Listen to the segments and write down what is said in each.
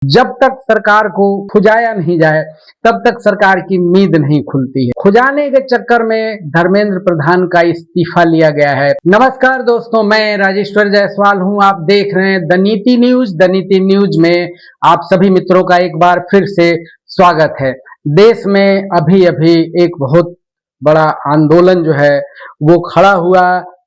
जब तक सरकार को खुजाया नहीं जाए तब तक सरकार की नींद नहीं खुलती है। खुजाने के चक्कर में धर्मेंद्र प्रधान का इस्तीफा लिया गया है। नमस्कार दोस्तों, मैं राजेश्वर जायसवाल हूं। आप देख रहे हैं द नीति न्यूज। द नीति न्यूज में आप सभी मित्रों का एक बार फिर से स्वागत है। देश में अभी अभी एक बहुत बड़ा आंदोलन जो है वो खड़ा हुआ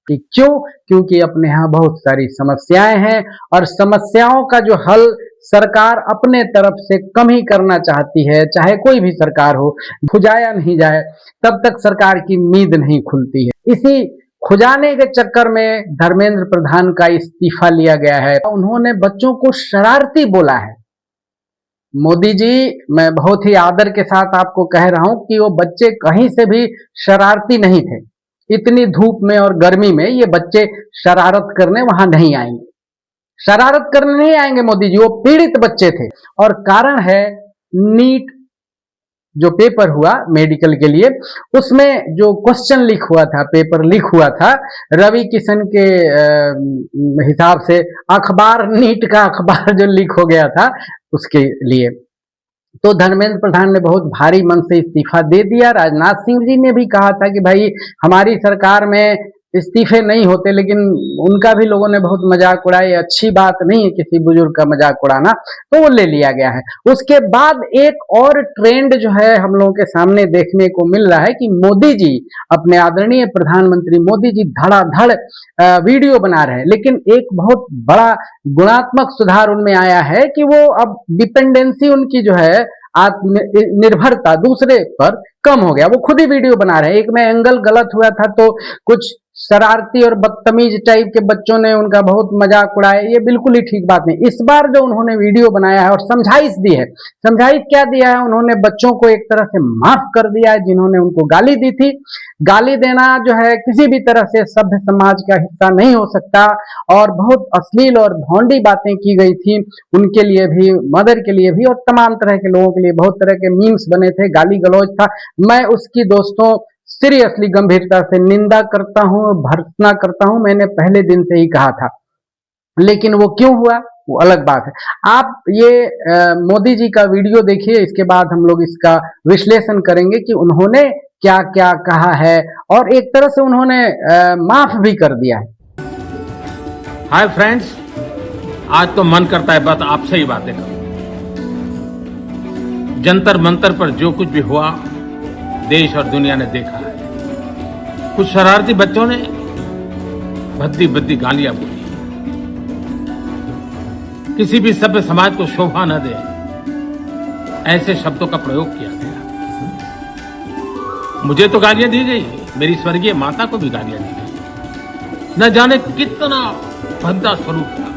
कि क्योंकि अपने यहाँ बहुत सारी समस्याएं हैं और समस्याओं का जो हल सरकार अपने तरफ से कम ही करना चाहती है। चाहे कोई भी सरकार हो, खुजाया नहीं जाए तब तक सरकार की नींद नहीं खुलती है। इसी खुजाने के चक्कर में धर्मेंद्र प्रधान का इस्तीफा लिया गया है। उन्होंने बच्चों को शरारती बोला है। मोदी जी, मैं बहुत ही आदर के साथ आपको कह रहा हूं कि वो बच्चे कहीं से भी शरारती नहीं थे। इतनी धूप में और गर्मी में ये बच्चे शरारत करने वहां नहीं आएंगे। शरारत करने नहीं आएंगे मोदी जी, वो पीड़ित बच्चे थे। और कारण है नीट जो पेपर हुआ मेडिकल के लिए, उसमें जो क्वेश्चन लीक हुआ था, पेपर लीक हुआ था, रवि किशन के हिसाब से अखबार, नीट का अखबार जो लीक हो गया था उसके लिए, तो धर्मेंद्र प्रधान ने बहुत भारी मन से इस्तीफा दे दिया। राजनाथ सिंह जी ने भी कहा था कि भाई हमारी सरकार में इस्तीफे नहीं होते, लेकिन उनका भी लोगों ने बहुत मजाक उड़ाया। अच्छी बात नहीं है किसी बुजुर्ग का मजाक उड़ाना, तो वो ले लिया गया है। उसके बाद एक और ट्रेंड जो है हम लोगों के सामने देखने को मिल रहा है कि मोदी जी, अपने आदरणीय प्रधानमंत्री मोदी जी धड़ाधड़ वीडियो बना रहे हैं, लेकिन एक बहुत बड़ा गुणात्मक सुधार उनमें आया है कि वो अब डिपेंडेंसी उनकी जो है, आत्मनिर्भरता दूसरे पर कम हो गया। वो खुद ही वीडियो बना रहे हैं। एक में एंगल गलत हुआ था तो कुछ शरारती और बदतमीज टाइप के बच्चों ने उनका बहुत मजाक उड़ाया। ये बिल्कुल ही ठीक बात नहीं। इस बार जो उन्होंने वीडियो बनाया है और समझाइश दी है, समझाइश क्या दिया है, उन्होंने बच्चों को एक तरह से माफ कर दिया है जिन्होंने उनको गाली दी थी। गाली देना जो है किसी भी तरह से सभ्य समाज का हिस्सा नहीं हो सकता, और बहुत अश्लील और भौंडी बातें की गई थी उनके लिए भी, मदर के लिए भी, और तमाम तरह के लोगों के लिए बहुत तरह के मीम्स बने थे, गाली गलौज था। मैं उसकी दोस्तों सीरियसली गंभीरता से निंदा करता हूं, भर्त्सना करता हूं। मैंने पहले दिन से ही कहा था, लेकिन वो क्यों हुआ वो अलग बात है। आप ये मोदी जी का वीडियो देखिए, इसके बाद हम लोग इसका विश्लेषण करेंगे कि उन्होंने क्या क्या कहा है, और एक तरह से उन्होंने माफ भी कर दिया है। हाय फ्रेंड्स, आज तो मन करता है बस आपसे ही बातें करूं। जंतर मंतर पर जो कुछ भी हुआ देश और दुनिया ने देखा है। कुछ शरारती बच्चों ने भद्दी भद्दी गालियां बोली। किसी भी सभ्य समाज को शोभा न दे ऐसे शब्दों का प्रयोग किया गया। मुझे तो गालियां दी गई, मेरी स्वर्गीय माता को भी गालियां दी गई। न जाने कितना भद्दा स्वरूप था।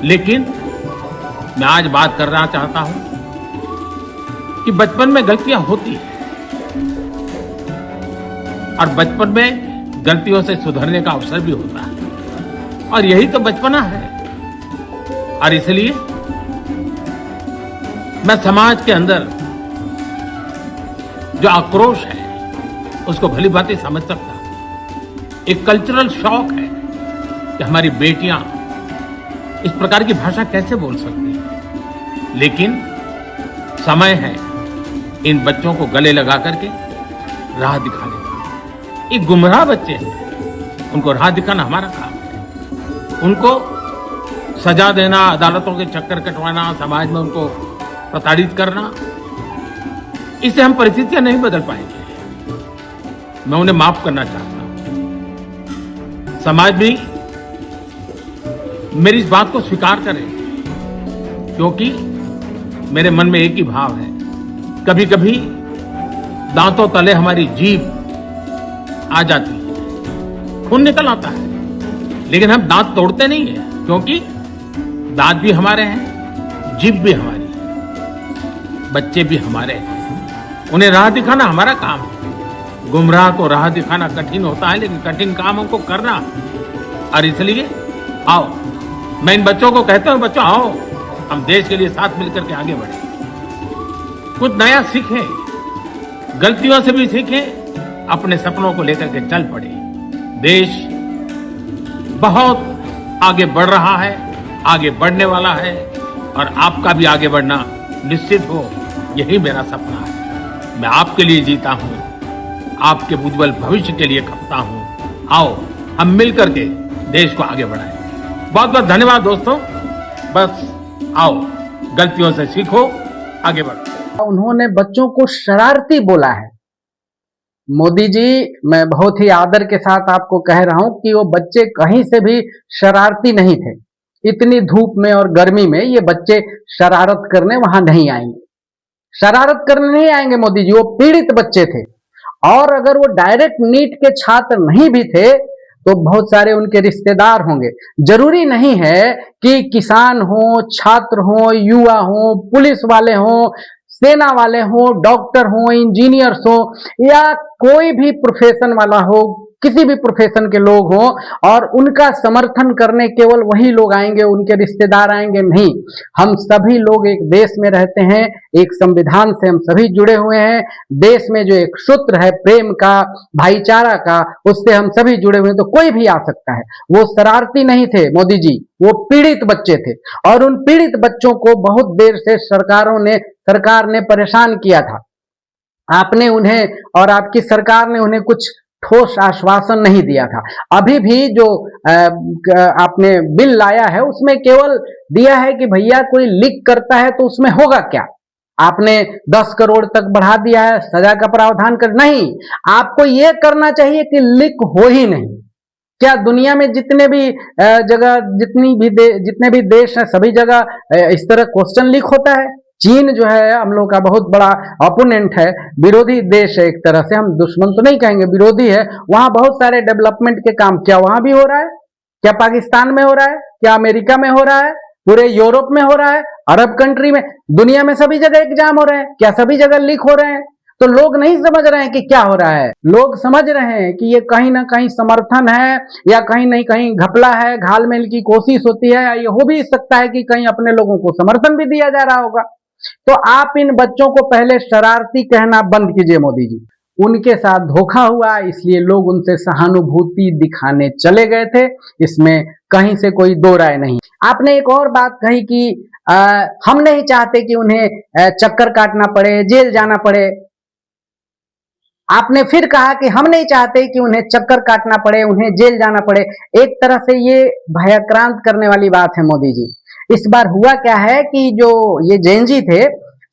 लेकिन मैं आज बात करना चाहता हूं कि बचपन में गलतियां होती हैं, और बचपन में गलतियों से सुधरने का अवसर भी होता है, और यही तो बचपना है। और इसलिए मैं समाज के अंदर जो आक्रोश है उसको भली भांति समझ सकता। एक कल्चरल शॉक है कि हमारी बेटियां इस प्रकार की भाषा कैसे बोल सकती हैं। लेकिन समय है इन बच्चों को गले लगा करके राह दिखाने का। ये गुमराह बच्चे हैं, उनको राह दिखाना हमारा काम है। उनको सजा देना, अदालतों के चक्कर कटवाना, समाज में उनको प्रताड़ित करना, इससे हम परिस्थितियां नहीं बदल पाएंगे। मैं उन्हें माफ करना चाहता हूं। समाज भी मेरी इस बात को स्वीकार करे, क्योंकि मेरे मन में एक ही भाव है। कभी कभी दांतों तले हमारी जीभ आ जाती है, खून निकल आता है, लेकिन हम दांत तोड़ते नहीं है, क्योंकि दांत भी हमारे हैं, जीभ भी हमारी है, बच्चे भी हमारे हैं। उन्हें राह दिखाना हमारा काम है। गुमराह को राह दिखाना कठिन होता है, लेकिन कठिन काम हमको करना। और इसलिए आओ, मैं इन बच्चों को कहता हूं, बच्चों आओ, हम देश के लिए साथ मिलकर के आगे बढ़े, कुछ नया सीखें, गलतियों से भी सीखें, अपने सपनों को लेकर के चल पड़े। देश बहुत आगे बढ़ रहा है, आगे बढ़ने वाला है। और आपका भी आगे बढ़ना निश्चित हो, यही मेरा सपना है। मैं आपके लिए जीता हूँ, आपके उज्जवल भविष्य के लिए खपता हूँ। आओ हम मिल करके देश को आगे बढ़ाएं। बहुत बहुत धन्यवाद दोस्तों। बस आओ, गलतियों से सीखो, आगे बढ़ो। उन्होंने बच्चों को शरारती बोला है। मोदी जी, मैं बहुत ही आदर के साथ आपको कह रहा हूं कि वो बच्चे कहीं से भी शरारती नहीं थे। इतनी धूप में और गर्मी में ये बच्चे शरारत करने वहां नहीं आएंगे, शरारत करने नहीं आएंगे मोदी जी। वो पीड़ित बच्चे थे, और अगर वो डायरेक्ट नीट के छात्र नहीं भी थे तो बहुत सारे उनके रिश्तेदार होंगे। जरूरी नहीं है कि किसान हो, छात्र हो, युवा हो, पुलिस वाले हो, सेना वाले हो, डॉक्टर हो, इंजीनियर्स हो, या कोई भी प्रोफेशन वाला हो, किसी भी प्रोफेशन के लोग हो, और उनका समर्थन करने केवल वही लोग आएंगे, उनके रिश्तेदार आएंगे नहीं। हम सभी लोग एक देश में रहते हैं, एक संविधान से हम सभी जुड़े हुए हैं। देश में जो एक सूत्र है प्रेम का, भाईचारा का, उससे हम सभी जुड़े हुए हैं। तो कोई भी आ सकता है। वो शरारती नहीं थे मोदी जी, वो पीड़ित बच्चे थे, और उन पीड़ित बच्चों को बहुत देर से सरकार ने परेशान किया था। आपने उन्हें और आपकी सरकार ने उन्हें कुछ ठोस आश्वासन नहीं दिया था। अभी भी जो आपने बिल लाया है उसमें केवल दिया है कि भैया कोई लीक करता है तो उसमें होगा क्या। आपने 10 करोड़ तक बढ़ा दिया है, सजा का प्रावधान कर नहीं। आपको यह करना चाहिए कि लीक हो ही नहीं। क्या दुनिया में जितने भी जगह, जितने भी देश हैं, सभी जगह इस तरह क्वेश्चन लीक होता है? चीन जो है हम लोग का बहुत बड़ा अपोनेंट है, विरोधी देश है। एक तरह से हम दुश्मन तो नहीं कहेंगे, विरोधी है। वहां बहुत सारे डेवलपमेंट के काम, क्या वहां भी हो रहा है? क्या पाकिस्तान में हो रहा है? क्या अमेरिका में हो रहा है? पूरे यूरोप में हो रहा है? अरब कंट्री में? दुनिया में सभी जगह एग्जाम हो रहे हैं। क्या सभी जगह लीक हो रहे हैं? तो लोग नहीं समझ रहे हैं कि क्या हो रहा है। लोग समझ रहे हैं कि ये कहीं ना कहीं समर्थन है, या कहीं नहीं कहीं घपला है, घालमेल की कोशिश होती है, या ये हो भी सकता है कि कहीं अपने लोगों को समर्थन भी दिया जा रहा होगा। तो आप इन बच्चों को पहले शरारती कहना बंद कीजिए मोदी जी। उनके साथ धोखा हुआ, इसलिए लोग उनसे सहानुभूति दिखाने चले गए थे। इसमें कहीं से कोई दो राय नहीं। आपने एक और बात कही कि हम नहीं चाहते कि उन्हें चक्कर काटना पड़े, जेल जाना पड़े। आपने फिर कहा कि हम नहीं चाहते कि उन्हें चक्कर काटना पड़े, उन्हें जेल जाना पड़े। एक तरह से ये भयाक्रांत करने वाली बात है मोदी जी। इस बार हुआ क्या है कि जो ये जैन जी थे,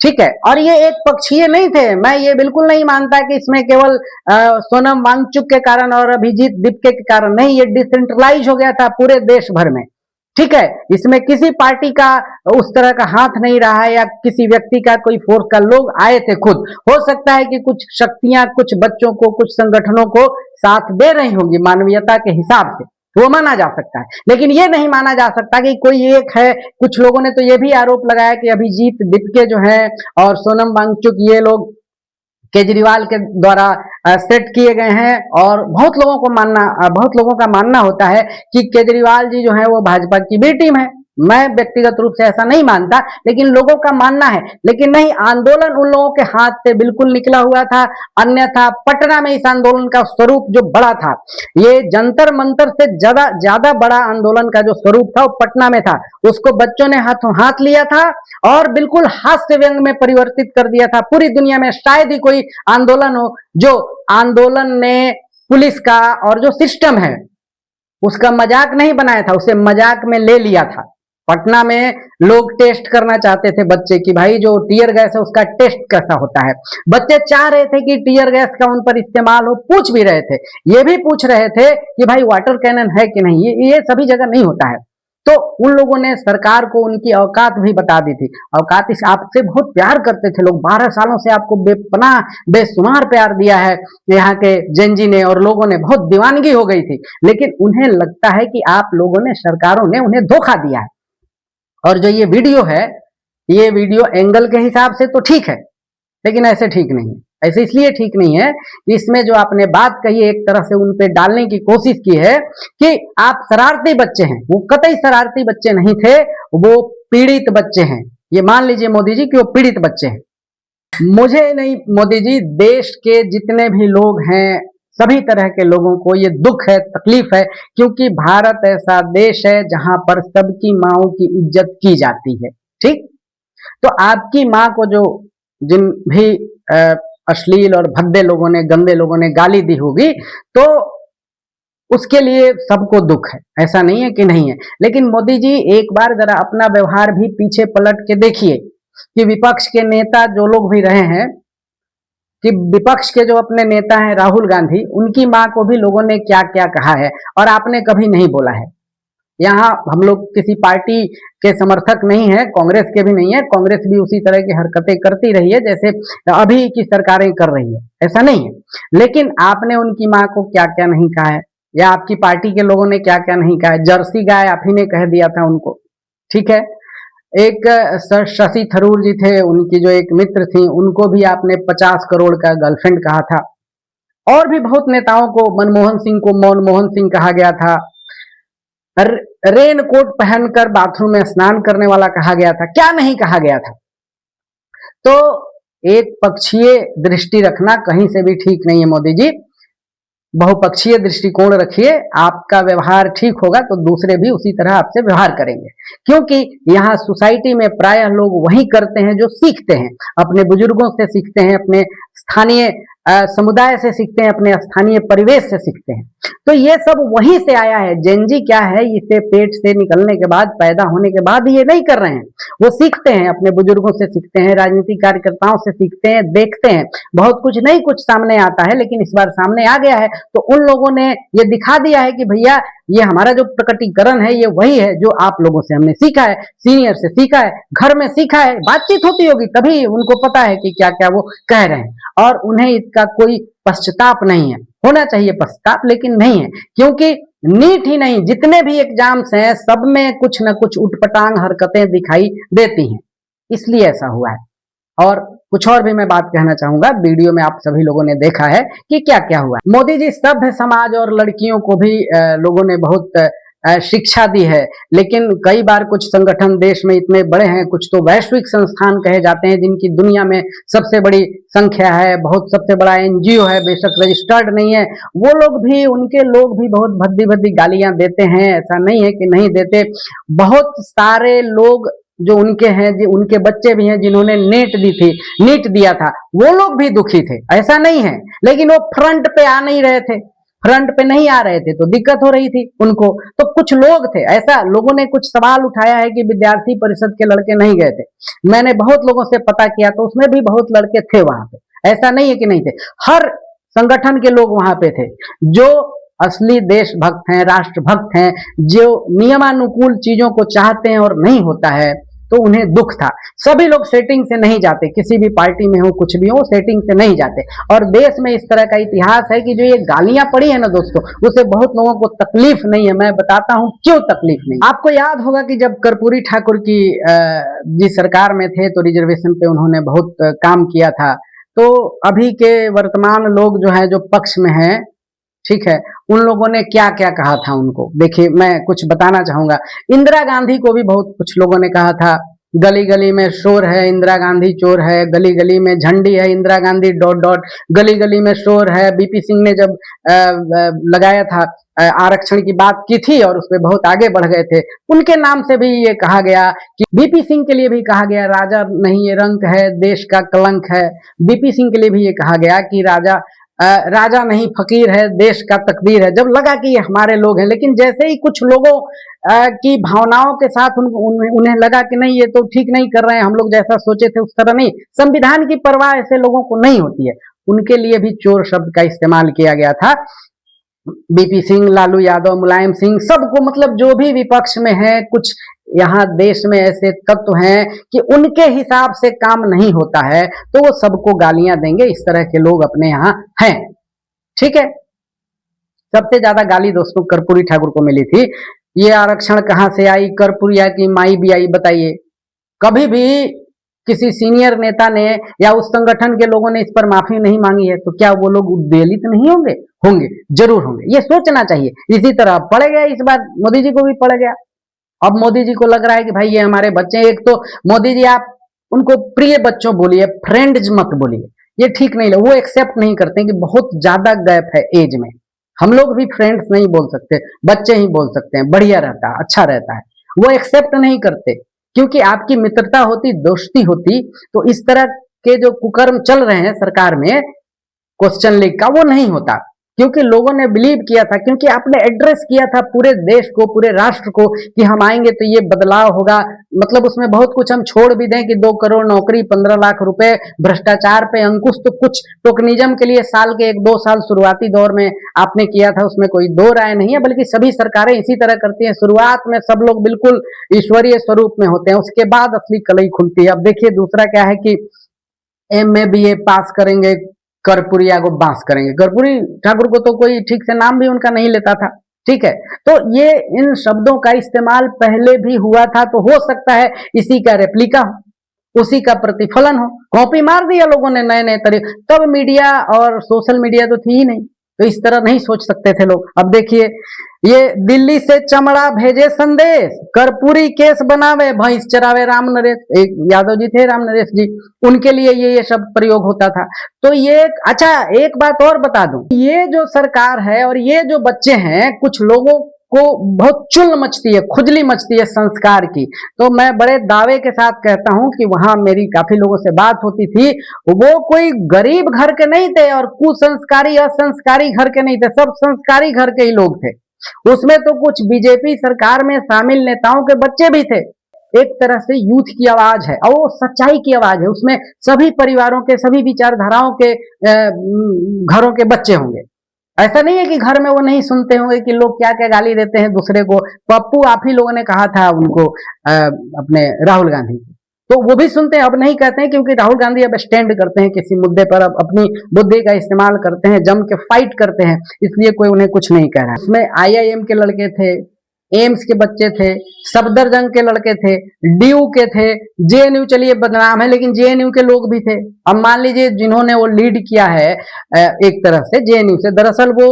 ठीक है, और ये एक पक्षीय नहीं थे। मैं ये बिल्कुल नहीं मानता कि इसमें केवल सोनम वांगचुक के कारण और अभिजीत दीपके के कारण नहीं, ये डिसेंट्रलाइज हो गया था पूरे देश भर में। ठीक है, इसमें किसी पार्टी का उस तरह का हाथ नहीं रहा है, या किसी व्यक्ति का, कोई फोर्स का। लोग आए थे खुद। हो सकता है कि कुछ शक्तियां कुछ बच्चों को, कुछ संगठनों को साथ दे रही होंगी मानवीयता के हिसाब से, वो माना जा सकता है। लेकिन ये नहीं माना जा सकता कि कोई एक है। कुछ लोगों ने तो ये भी आरोप लगाया कि अभिजीत दीपके जो है और सोनम वांगचुक, ये लोग केजरीवाल के द्वारा सेट किए गए हैं। और बहुत लोगों का मानना होता है कि केजरीवाल जी जो है वो भाजपा की बी टीम है। मैं व्यक्तिगत रूप से ऐसा नहीं मानता, लेकिन लोगों का मानना है। लेकिन नहीं, आंदोलन उन लोगों के हाथ से बिल्कुल निकला हुआ था। अन्यथा पटना में इस आंदोलन का स्वरूप जो बड़ा था, ये जंतर मंतर से ज्यादा बड़ा आंदोलन का जो स्वरूप था वो पटना में था। उसको बच्चों ने हाथों हाथ लिया था और बिल्कुल हास्य व्यंग में परिवर्तित कर दिया था। पूरी दुनिया में शायद ही कोई आंदोलन हो जो आंदोलन ने पुलिस का और जो सिस्टम है उसका मजाक नहीं बनाया था, उसे मजाक में ले लिया था। पटना में लोग टेस्ट करना चाहते थे बच्चे की, भाई जो टीयर गैस है उसका टेस्ट कैसा होता है। बच्चे चाह रहे थे कि टीयर गैस का उन पर इस्तेमाल हो, पूछ भी रहे थे। ये भी पूछ रहे थे कि भाई वाटर कैनन है कि नहीं। ये सभी जगह नहीं होता है। तो उन लोगों ने सरकार को उनकी औकात भी बता दी थी। औकात, इस आपसे बहुत प्यार करते थे लोग। 12 सालों से आपको बेपनाह बेशुमार प्यार दिया है यहाँ के जैनजी ने, और लोगों ने बहुत दीवानगी हो गई थी। लेकिन उन्हें लगता है कि आप लोगों ने, सरकारों ने उन्हें धोखा दिया है। और जो ये वीडियो है, ये वीडियो एंगल के हिसाब से तो ठीक है, लेकिन ऐसे ठीक नहीं है। ऐसे इसलिए ठीक नहीं है कि इसमें जो आपने बात कही है, एक तरह से उन पे डालने की कोशिश की है कि आप शरारती बच्चे हैं। वो कतई शरारती बच्चे नहीं थे, वो पीड़ित बच्चे हैं। ये मान लीजिए मोदी जी कि वो पीड़ित बच्चे हैं। मुझे नहीं मोदी जी, देश के जितने भी लोग हैं, सभी तरह के लोगों को ये दुख है, तकलीफ है, क्योंकि भारत ऐसा देश है जहां पर सबकी माओं की इज्जत की जाती है। ठीक। तो आपकी माँ को जो जिन भी अश्लील और भद्दे लोगों ने, गंदे लोगों ने गाली दी होगी, तो उसके लिए सबको दुख है, ऐसा नहीं है कि नहीं है। लेकिन मोदी जी एक बार जरा अपना व्यवहार भी पीछे पलट के देखिए कि विपक्ष के नेता जो लोग भी रहे हैं, कि विपक्ष के जो अपने नेता हैं राहुल गांधी, उनकी माँ को भी लोगों ने क्या क्या कहा है और आपने कभी नहीं बोला है। यहाँ हम लोग किसी पार्टी के समर्थक नहीं है, कांग्रेस के भी नहीं है, कांग्रेस भी उसी तरह की हरकतें करती रही है जैसे अभी की सरकारें कर रही है, ऐसा नहीं है। लेकिन आपने उनकी माँ को क्या क्या नहीं कहा है, या आपकी पार्टी के लोगों ने क्या क्या नहीं कहा है। जर्सी गाय आप ही ने कह दिया था उनको, ठीक है। एक शशि थरूर जी थे, उनकी जो एक मित्र थी, उनको भी आपने 50 करोड़ का गर्लफ्रेंड कहा था। और भी बहुत नेताओं को, मनमोहन सिंह को मनमोहन सिंह कहा गया था, रेन कोट पहनकर बाथरूम में स्नान करने वाला कहा गया था, क्या नहीं कहा गया था। तो एक पक्षीय दृष्टि रखना कहीं से भी ठीक नहीं है मोदी जी, बहुपक्षीय दृष्टिकोण रखिए। आपका व्यवहार ठीक होगा तो दूसरे भी उसी तरह आपसे व्यवहार करेंगे, क्योंकि यहाँ सोसाइटी में प्रायः लोग वही करते हैं जो सीखते हैं, अपने बुजुर्गों से सीखते हैं, अपने स्थानीय समुदाय से सीखते हैं, अपने स्थानीय परिवेश से सीखते हैं। तो ये सब वहीं से आया है। जेनजी क्या है, इसे पेट से निकलने के बाद, पैदा होने के बाद ये नहीं कर रहे हैं, वो सीखते हैं, अपने बुजुर्गों से सीखते हैं, राजनीतिक कार्यकर्ताओं से सीखते हैं, देखते हैं। बहुत कुछ नहीं कुछ सामने आता है, लेकिन इस बार सामने आ गया है तो उन लोगों ने ये दिखा दिया है कि भैया ये हमारा जो प्रकटीकरण है ये वही है जो आप लोगों से हमने सीखा है, सीनियर से सीखा है, घर में सीखा है, बातचीत होती होगी तभी उनको पता है कि क्या क्या वो कह रहे हैं, और उन्हें इसका कोई पश्चाताप नहीं है। होना चाहिए पश्चाताप, लेकिन नहीं है, क्योंकि नीट ही नहीं, जितने भी एग्जाम्स हैं सब में कुछ न कुछ उटपटांग हरकतें दिखाई देती हैं, इसलिए ऐसा हुआ है। और कुछ और भी मैं बात कहना चाहूंगा, वीडियो में आप सभी लोगों ने देखा है कि क्या क्या हुआ। मोदी जी सभ्य समाज और लड़कियों को भी लोगों ने बहुत शिक्षा दी है, लेकिन कई बार कुछ संगठन देश में इतने बड़े हैं, कुछ तो वैश्विक संस्थान कहे जाते हैं जिनकी दुनिया में सबसे बड़ी संख्या है, बहुत सबसे बड़ा एनजीओ है, बेशक रजिस्टर्ड नहीं है, वो लोग भी, उनके लोग भी बहुत भद्दी भद्दी गालियां देते हैं, ऐसा नहीं है कि नहीं देते। बहुत सारे लोग जो उनके हैं, उनके बच्चे भी हैं जिन्होंने नीट दिया था, वो लोग भी दुखी थे, ऐसा नहीं है, लेकिन वो फ्रंट पे आ नहीं रहे थे, फ्रंट पे नहीं आ रहे थे तो दिक्कत हो रही थी उनको। तो कुछ लोग थे, ऐसा लोगों ने कुछ सवाल उठाया है कि विद्यार्थी परिषद के लड़के नहीं गए थे। मैंने बहुत लोगों से पता किया तो उसमें भी बहुत लड़के थे वहां पे, ऐसा नहीं है कि नहीं थे। हर संगठन के लोग वहां पे थे जो असली देशभक्त हैं, राष्ट्रभक्त हैं, जो नियमानुकूल चीजों को चाहते हैं और नहीं होता है तो उन्हें दुख था। सभी लोग सेटिंग से नहीं जाते, किसी भी पार्टी में हो कुछ भी हो, सेटिंग से नहीं जाते। और देश में इस तरह का इतिहास है कि जो ये गालियां पड़ी है ना दोस्तों, उसे बहुत लोगों को तकलीफ नहीं है। मैं बताता हूं क्यों तकलीफ नहीं। आपको याद होगा कि जब कर्पूरी ठाकुर की जी सरकार में थे तो रिजर्वेशन पे उन्होंने बहुत काम किया था। तो अभी के वर्तमान लोग जो है, जो पक्ष में है, ठीक है, उन लोगों ने क्या क्या कहा था उनको देखिए, मैं कुछ बताना चाहूंगा। इंदिरा गांधी को भी बहुत कुछ लोगों ने कहा था, गली गली में शोर है, इंदिरा गांधी चोर है, गली गली में झंडी है, इंदिरा गांधी डॉट डॉट, गली गली में शोर है। बीपी सिंह ने जब लगाया था, आरक्षण की बात की थी और उसमें बहुत आगे बढ़ गए थे, उनके नाम से भी ये कहा गया कि बीपी सिंह के लिए भी कहा गया राजा नहीं ये रंक है, देश का कलंक है। बीपी सिंह के लिए भी ये कहा गया कि राजा नहीं फकीर है, देश का तकदीर है, जब लगा कि ये हमारे लोग हैं। लेकिन जैसे ही कुछ लोगों की भावनाओं के साथ उन्हें लगा कि नहीं ये तो ठीक नहीं कर रहे हैं, हम लोग जैसा सोचे थे उस तरह नहीं, संविधान की परवाह ऐसे लोगों को नहीं होती है, उनके लिए भी चोर शब्द का इस्तेमाल किया गया था। बीपी सिंह, लालू यादव, मुलायम सिंह, सबको, मतलब जो भी विपक्ष में है, कुछ यहाँ देश में ऐसे तत्व हैं कि उनके हिसाब से काम नहीं होता है तो वो सबको गालियां देंगे। इस तरह के लोग अपने यहाँ हैं, ठीक है। सबसे ज्यादा गाली दोस्तों कर्पूरी ठाकुर को मिली थी। ये आरक्षण कहाँ से आई, कर्पूरिया की माई भी आई, बताइए। कभी भी किसी सीनियर नेता ने या उस संगठन के लोगों ने इस पर माफी नहीं मांगी है तो क्या वो लोग उद्वेलित नहीं होंगे? होंगे, जरूर होंगे, ये सोचना चाहिए। इसी तरह पड़ गया, इस बार मोदी जी को भी पड़ गया। अब मोदी जी को लग रहा है कि भाई ये हमारे बच्चे, एक तो मोदी जी आप उनको प्रिय बच्चों बोलिए, फ्रेंड्स मत बोलिए, ये ठीक नहीं। वो एक्सेप्ट नहीं करते कि बहुत ज्यादा गैप है एज में। हम लोग भी फ्रेंड्स नहीं बोल सकते, बच्चे ही बोल सकते हैं, बढ़िया रहता है, अच्छा रहता है, वो एक्सेप्ट नहीं करते। क्योंकि आपकी मित्रता होती, दोस्ती होती, तो इस तरह के जो कुकर्म चल रहे हैं सरकार में क्वेश्चन लीक का, वो नहीं होता। क्योंकि लोगों ने बिलीव किया था, क्योंकि आपने एड्रेस किया था पूरे देश को, पूरे राष्ट्र को कि हम आएंगे तो ये बदलाव होगा। मतलब उसमें बहुत कुछ हम छोड़ भी दें कि 2 करोड़ नौकरी, 15 लाख रुपए, भ्रष्टाचार पे अंकुश, तो कुछ टोकनिज्म के लिए साल के 1-2 साल शुरुआती दौर में आपने किया था, उसमें कोई दो राय नहीं है, बल्कि सभी सरकारें इसी तरह करती हैं। शुरुआत में सब लोग बिल्कुल ईश्वरीय स्वरूप में होते हैं, उसके बाद असली कलई खुलती है। अब देखिए दूसरा क्या है कि MA BA पास करेंगे, कर्पूरिया को बांस करेंगे। कर्पूरी ठाकुर को तो कोई ठीक से नाम भी उनका नहीं लेता था, ठीक है। तो ये इन शब्दों का इस्तेमाल पहले भी हुआ था, तो हो सकता है इसी का रेप्लिका हो, उसी का प्रतिफलन हो। कॉपी मार दिया लोगों ने नए नए तरीके, तब मीडिया और सोशल मीडिया तो थी ही नहीं, तो इस तरह नहीं सोच सकते थे लोग। अब देखिए ये दिल्ली से चमड़ा भेजे संदेश, कर्पूरी केस बनावे, भैंस चरावे राम नरेश, एक यादव जी थे राम नरेश जी, उनके लिए ये शब्द प्रयोग होता था। तो ये अच्छा, एक बात और बता दूं, ये जो सरकार है और ये जो बच्चे हैं, कुछ लोगों को बहुत चुल मचती है, खुजली मचती है संस्कार की। तो मैं बड़े दावे के साथ कहता हूं कि वहां मेरी काफी लोगों से बात होती थी, वो कोई गरीब घर के नहीं थे और कुसंस्कारी असंस्कारी घर के नहीं थे, सब संस्कारी घर के ही लोग थे। उसमें तो कुछ बीजेपी सरकार में शामिल नेताओं के बच्चे भी थे। एक तरह से यूथ की आवाज है और वो सच्चाई की आवाज है, उसमें सभी परिवारों के, सभी विचारधाराओं के घरों के बच्चे होंगे। ऐसा नहीं है कि घर में वो नहीं सुनते होंगे कि लोग क्या क्या गाली देते हैं दूसरे को। पप्पू आप ही लोगों ने कहा था उनको, अपने राहुल गांधी, तो वो भी सुनते हैं। अब नहीं कहते हैं क्योंकि राहुल गांधी अब स्टैंड करते हैं किसी मुद्दे पर, अब अपनी बुद्धि का इस्तेमाल करते हैं, जम के फाइट करते हैं, इसलिए कोई उन्हें कुछ नहीं कह रहा है। उसमें IIM के लड़के थे, एम्स के बच्चे थे, सफदरजंग के लड़के थे, DU के थे, JNU चलिए बदनाम है लेकिन JNU के लोग भी थे। अब मान लीजिए जिन्होंने वो लीड किया है एक तरह से JNU से, दरअसल वो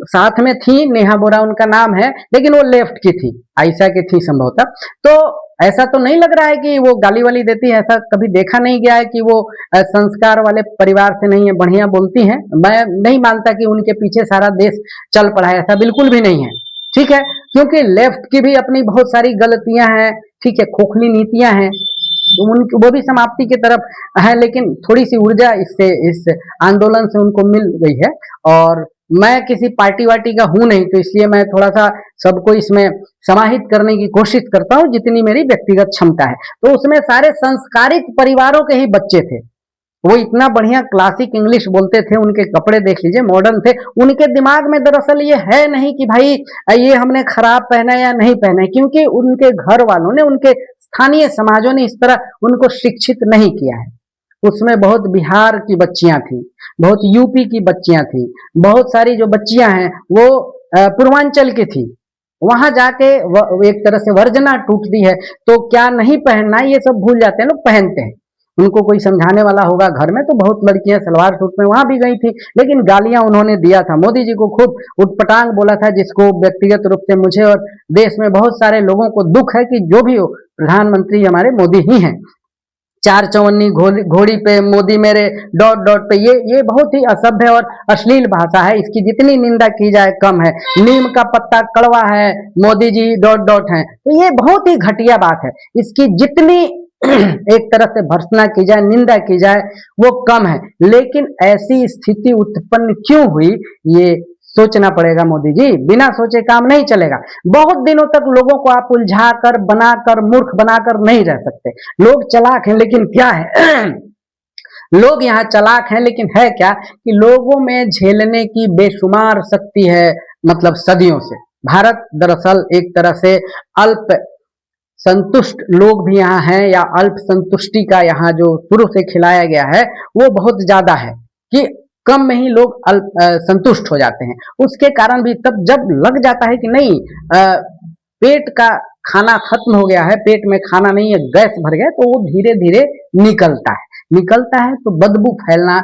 साथ में थी, नेहा बोरा उनका नाम है, लेकिन वो लेफ्ट की थी, आयशा की थी संभवतः। तो ऐसा तो नहीं लग रहा है कि वो गाली वाली देती है, ऐसा कभी देखा नहीं गया है कि वो संस्कार वाले परिवार से नहीं है, बढ़िया बोलती हैं। मैं नहीं मानता कि उनके पीछे सारा देश चल पड़ा है, ऐसा बिल्कुल भी नहीं है, ठीक है। क्योंकि लेफ्ट की भी अपनी बहुत सारी गलतियां हैं, ठीक है, खोखली नीतियां हैं, तो उनकी वो भी समाप्ति की तरफ है, लेकिन थोड़ी सी ऊर्जा इससे, इस आंदोलन से उनको मिल गई है। और मैं किसी पार्टी वार्टी का हूं नहीं, तो इसलिए मैं थोड़ा सा सबको इसमें समाहित करने की कोशिश करता हूं जितनी मेरी व्यक्तिगत क्षमता है। तो उसमें सारे संस्कारित परिवारों के ही बच्चे थे, वो इतना बढ़िया क्लासिक इंग्लिश बोलते थे, उनके कपड़े देख लीजिए मॉडर्न थे। उनके दिमाग में दरअसल ये है नहीं कि भाई ये हमने खराब पहना या नहीं पहना है, क्योंकि उनके घर वालों ने, उनके स्थानीय समाजों ने इस तरह उनको शिक्षित नहीं किया है। उसमें बहुत बिहार की बच्चियां थी, बहुत यूपी की बच्चियां थी, बहुत सारी जो बच्चियां हैं वो पूर्वांचल की थी। वहां जाके एक तरह से वर्जना टूटती है, तो क्या नहीं पहनना ये सब भूल जाते हैं लोग, पहनते हैं। उनको कोई समझाने वाला होगा घर में, तो बहुत लड़कियां सलवार सूट में वहां भी गई थी, लेकिन गालियां उन्होंने दिया था। मोदी जी को खूब उटपटांग बोला था, जिसको व्यक्तिगत रूप से मुझे और देश में बहुत सारे लोगों को दुख है कि जो भी हो प्रधानमंत्री हमारे मोदी ही हैं। 4 चौवन्नी घोड़ी पे मोदी मेरे डॉट डॉट पे, ये बहुत ही असभ्य और अश्लील भाषा है, इसकी जितनी निंदा की जाए कम है। नीम का पत्ता कड़वा है, मोदी जी डॉट डॉट हैं, तो ये बहुत ही घटिया बात है। इसकी जितनी एक तरह से भर्त्सना की जाए, निंदा की जाए, वो कम है। लेकिन ऐसी स्थिति उत्पन्न क्यों हुई, ये सोचना पड़ेगा मोदी जी, बिना सोचे काम नहीं चलेगा। बहुत दिनों तक लोगों को आप उलझाकर, बनाकर, मूर्ख बनाकर नहीं रह सकते। लोग चालाक हैं, लेकिन क्या है लोग यहाँ चालाक हैं, लेकिन है क्या कि लोगों में झेलने की बेशुमार शक्ति है, मतलब सदियों से। भारत दरअसल एक तरह से अल्प संतुष्ट लोग भी यहाँ हैं, या अल्प संतुष्टि का यहाँ जो शुरू से खिलाया गया है वो बहुत ज्यादा है कि कम में ही लोग अल्प संतुष्ट हो जाते हैं। उसके कारण भी तब जब लग जाता है कि नहीं, पेट का खाना खत्म हो गया है, पेट में खाना नहीं है, गैस भर गया, तो वो धीरे धीरे निकलता है तो बदबू फैलना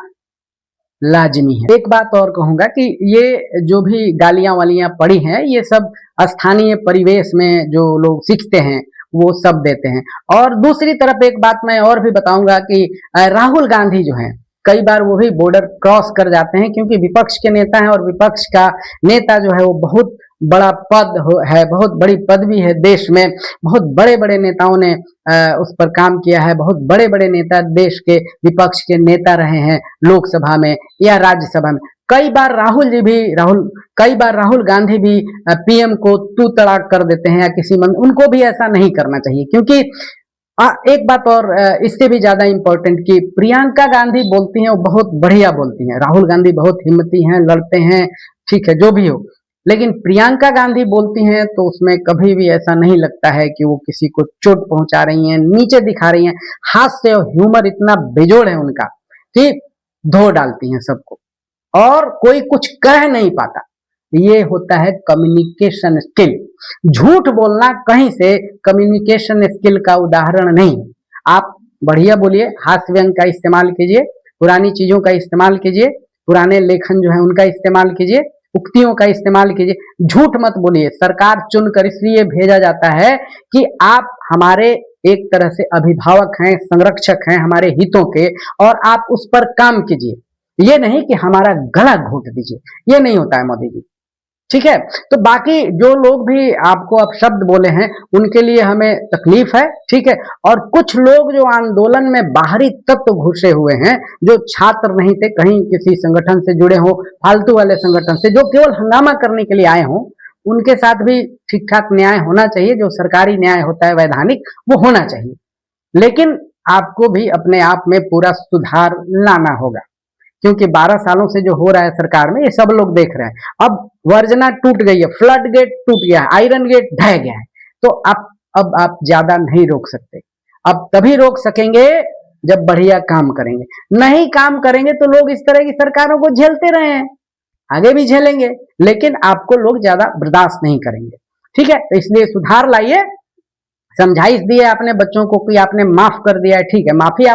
लाजमी है। एक बात और कहूंगा कि ये जो भी गालियां वालियां पड़ी हैं, ये सब स्थानीय परिवेश में जो लोग सीखते हैं वो सब देते हैं। और दूसरी तरफ एक बात मैं और भी बताऊंगा कि राहुल गांधी जो हैं, कई बार वो भी बॉर्डर क्रॉस कर जाते हैं, क्योंकि विपक्ष के नेता हैं और विपक्ष का नेता जो है वो बहुत बड़ा पद है, बहुत बड़ी पदवी है देश में, बहुत बड़े बड़े नेताओं ने उस पर काम किया है, बहुत बड़े बड़े नेता देश के विपक्ष के नेता रहे हैं लोकसभा में या राज्यसभा में। कई बार राहुल गांधी भी पीएम को तू तड़ाक कर देते हैं या किसी उनको भी ऐसा नहीं करना चाहिए, क्योंकि एक बात और इससे भी ज्यादा इंपॉर्टेंट कि प्रियंका गांधी बोलती हैं वो बहुत बढ़िया बोलती हैं, राहुल गांधी बहुत हिम्मती हैं, लड़ते हैं, ठीक है जो भी हो, लेकिन प्रियंका गांधी बोलती हैं तो उसमें कभी भी ऐसा नहीं लगता है कि वो किसी को चोट पहुंचा रही हैं, नीचे दिखा रही हैं। हास्य और ह्यूमर इतना बेजोड़ है उनका कि धो डालती हैं सबको और कोई कुछ कह नहीं पाता। ये होता है कम्युनिकेशन स्किल। झूठ बोलना कहीं से कम्युनिकेशन स्किल का उदाहरण नहीं। आप बढ़िया बोलिए, हास्य व्यंग का इस्तेमाल कीजिए, पुरानी चीजों का इस्तेमाल कीजिए, पुराने लेखन जो है उनका इस्तेमाल कीजिए, उक्तियों का इस्तेमाल कीजिए। झूठ मत बोलिए। सरकार चुनकर इसलिए भेजा जाता है कि आप हमारे एक तरह से अभिभावक हैं, संरक्षक हैं हमारे हितों के, और आप उस पर काम कीजिए। ये नहीं कि हमारा गला घोट दीजिए, ये नहीं होता है मोदी जी, ठीक है। तो बाकी जो लोग भी आपको अपशब्द बोले हैं उनके लिए हमें तकलीफ है, ठीक है। और कुछ लोग जो आंदोलन में बाहरी तत्व घुसे हुए हैं, जो छात्र नहीं थे, कहीं किसी संगठन से जुड़े हो, फालतू वाले संगठन से, जो केवल हंगामा करने के लिए आए हों, उनके साथ भी ठीक ठाक न्याय होना चाहिए। जो सरकारी न्याय होता है वैधानिक, वो होना चाहिए, लेकिन आपको भी अपने आप में पूरा सुधार लाना होगा, क्योंकि 12 सालों से जो हो रहा है सरकार में, ये सब लोग देख रहे हैं। अब वर्जना टूट गई है, फ्लड गेट टूट गया है, आयरन गेट ढह गया है, तो अब आप ज्यादा नहीं रोक सकते। अब तभी रोक सकेंगे जब बढ़िया काम करेंगे। नहीं काम करेंगे तो लोग इस तरह की सरकारों को झेलते रहे हैं, आगे भी झेलेंगे, लेकिन आपको लोग ज्यादा बर्दाश्त नहीं करेंगे, ठीक है। तो इसलिए सुधार लाइए। समझाइश दी है आपने बच्चों को कि आपने माफ कर दिया है, ठीक है। माफी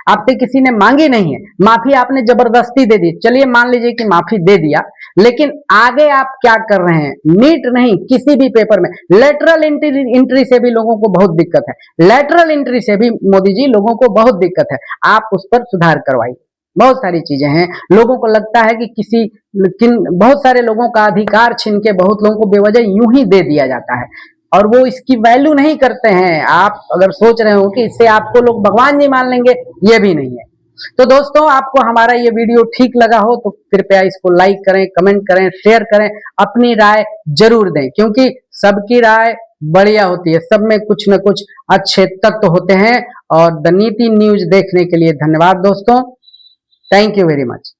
आपसे किसी ने मांगी नहीं है, माफी आपने जबरदस्ती दे दी, चलिए मान लीजिए कि माफी दे दिया, लेकिन आगे आप क्या कर रहे हैं? नीट नहीं, किसी भी पेपर में लेटरल एंट्री से भी लोगों को बहुत दिक्कत है, लेटरल एंट्री से भी मोदी जी लोगों को बहुत दिक्कत है। आप उस पर सुधार करवाइए। बहुत सारी चीजें हैं, लोगों को लगता है कि बहुत सारे लोगों का अधिकार छीन के बहुत लोगों को बेवजह यूं ही दे दिया जाता है, और वो इसकी वैल्यू नहीं करते हैं। आप अगर सोच रहे हो कि इससे आपको लोग भगवान जी मान लेंगे, ये भी नहीं है। तो दोस्तों, आपको हमारा ये वीडियो ठीक लगा हो तो कृपया इसको लाइक करें, कमेंट करें, शेयर करें, अपनी राय जरूर दें, क्योंकि सबकी राय बढ़िया होती है, सब में कुछ न कुछ अच्छे तत्व होते हैं। और द नीति न्यूज देखने के लिए धन्यवाद दोस्तों, थैंक यू वेरी मच।